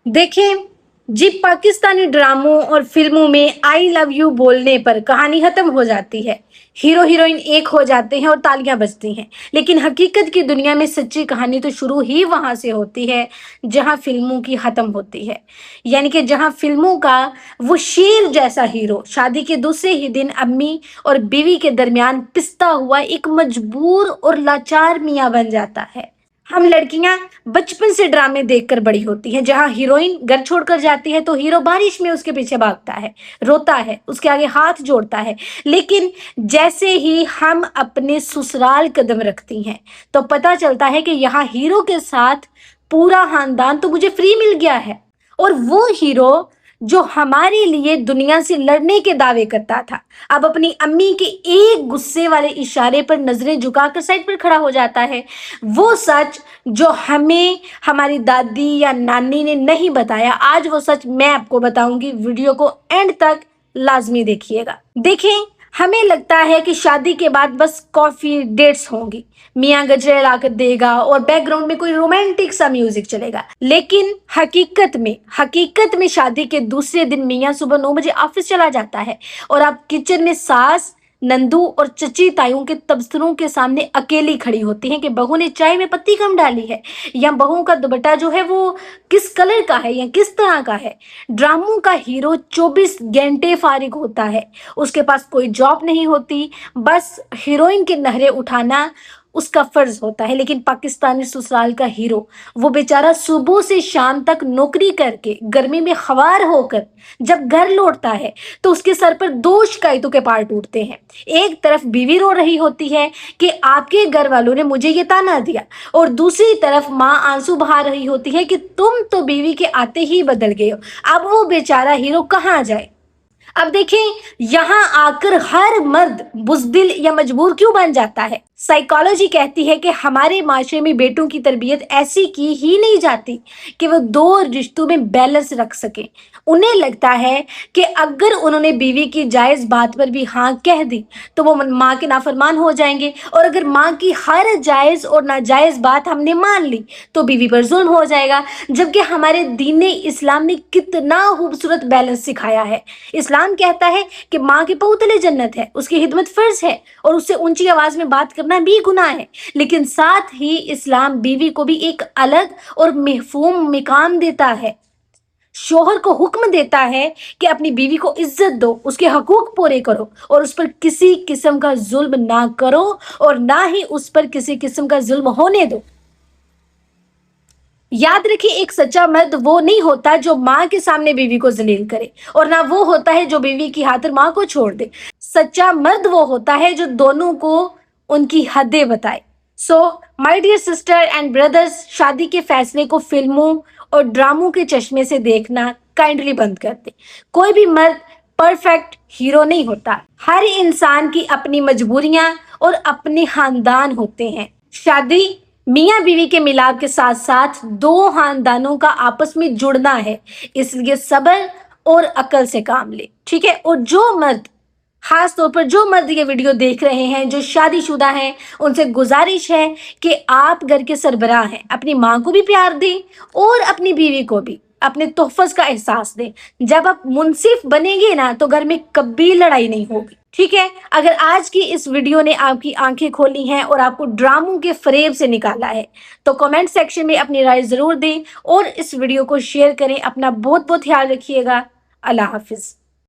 देखें, जी पाकिस्तानी ड्रामों और फिल्मों में आई लव यू बोलने पर कहानी खत्म हो जाती है। हीरो हीरोइन एक हो जाते हैं और तालियां बजती हैं। लेकिन हकीकत की दुनिया में सच्ची कहानी तो शुरू ही वहां से होती है जहां फिल्मों की खत्म होती है। यानी कि जहां फिल्मों का वो शेर जैसा हीरो शादी के दूसरे ही दिन अम्मी और बीवी के दरमियान पिसता हुआ एक मजबूर और लाचार मियाँ बन जाता है। हम लड़कियां बचपन से ड्रामे देखकर बड़ी होती हैं जहां हीरोइन घर छोड़कर जाती है तो हीरो बारिश में उसके पीछे भागता है, रोता है, उसके आगे हाथ जोड़ता है। लेकिन जैसे ही हम अपने ससुराल कदम रखती हैं तो पता चलता है कि यहाँ हीरो के साथ पूरा खानदान तो मुझे फ्री मिल गया है। और वो हीरो जो हमारे लिए दुनिया से लड़ने के दावे करता था अब अपनी अम्मी के एक गुस्से वाले इशारे पर नजरें झुकाकर साइड पर खड़ा हो जाता है। वो सच जो हमें हमारी दादी या नानी ने नहीं बताया, आज वो सच मैं आपको बताऊंगी। वीडियो को एंड तक लाजमी देखिएगा। देखें, हमें लगता है कि शादी के बाद बस कॉफी डेट्स होंगी, मियाँ गजरे लाकर देगा और बैकग्राउंड में कोई रोमांटिक सा म्यूजिक चलेगा। लेकिन हकीकत में शादी के दूसरे दिन मियाँ सुबह 9 बजे ऑफिस चला जाता है और आप किचन में सास, नंदू और चची ताइयों के तबसरों के सामने अकेली खड़ी होती हैं कि बहू ने चाय में पत्ती कम डाली है या बहू का दुपट्टा जो है वो किस कलर का है या किस तरह का है। ड्रामों का हीरो 24 घंटे फारिग होता है, उसके पास कोई जॉब नहीं होती, बस हीरोइन के नहरे उठाना उसका फर्ज होता है। लेकिन पाकिस्तानी ससुराल का हीरो वो बेचारा सुबह से शाम तक नौकरी करके गर्मी में खवार होकर जब घर लौटता है तो उसके सर पर 2 शिकायतों के पार टूटते हैं। एक तरफ बीवी रो रही होती है कि आपके घर वालों ने मुझे ये ताना दिया और दूसरी तरफ माँ आंसू बहा रही होती है कि तुम तो बीवी के आते ही बदल गए हो। अब वो बेचारा हीरो कहाँ जाए। अब देखें, यहाँ आकर हर मर्द बुज़दिल या मजबूर क्यों बन जाता है। साइकोलॉजी कहती है कि हमारे माशरे में बेटों की तरबियत ऐसी की ही नहीं जाती कि वो 2 रिश्तों में बैलेंस रख सके। उन्हें लगता है कि अगर उन्होंने बीवी की जायज़ बात पर भी हाँ कह दी तो वो माँ के नाफरमान हो जाएंगे और अगर माँ की हर जायज़ और नाजायज़ बात हमने मान ली तो बीवी पर जुल्म हो जाएगा। जबकि हमारे दीन इस्लाम ने कितना खूबसूरत बैलेंस सिखाया है। इस्लाम कहता है कि माँ के पाँव तले जन्नत है, उसकी खिदमत फर्ज है और उससे ऊंची आवाज में बात करना भी गुनाह है। लेकिन साथ ही इस्लाम बीवी को भी एक अलग और महफूम मकाम देता है। शोहर को हुक्म देता है कि अपनी बीवी को इज्जत दो, उसके हकूक पूरे करो और उस पर किसी किस्म का जुल्म ना करो और ना ही उस पर किसी किस्म का जुल्म होने दो। याद रखिए, एक सच्चा मर्द वो नहीं होता जो माँ के सामने बीवी को जलील करे और ना वो होता है जो बीवी की खातिर माँ को छोड़ दे। सच्चा मर्द वो होता है जो दोनों को उनकी हदें बताए। So my dear sister and brothers, शादी के फैसले को फिल्मों और ड्रामों के चश्मे से देखना काइंडली बंद कर दे। कोई भी मर्द परफेक्ट हीरो नहीं होता। हर इंसान की अपनी मजबूरियां और अपने खानदान होते हैं। शादी मियाँ बीवी के मिलाप के साथ साथ 2 खानदानों का आपस में जुड़ना है, इसलिए सब्र और अकल से काम ले, ठीक है। और जो मर्द, खास तौर पर जो मर्द ये वीडियो देख रहे हैं जो शादीशुदा हैं, उनसे गुजारिश है कि आप घर के सरबराह हैं, अपनी माँ को भी प्यार दें और अपनी बीवी को भी अपने तोहफ़्ज़ का एहसास दें। जब आप मुनसिफ बनेंगे ना तो घर में कभी लड़ाई नहीं होगी, ठीक है। अगर आज की इस वीडियो ने आपकी आंखें खोली हैं और आपको ड्रामों के फरेब से निकाला है तो कमेंट सेक्शन में अपनी राय ज़रूर दें और इस वीडियो को शेयर करें। अपना बहुत बहुत ख्याल रखिएगा। अल्लाह हाफिज़।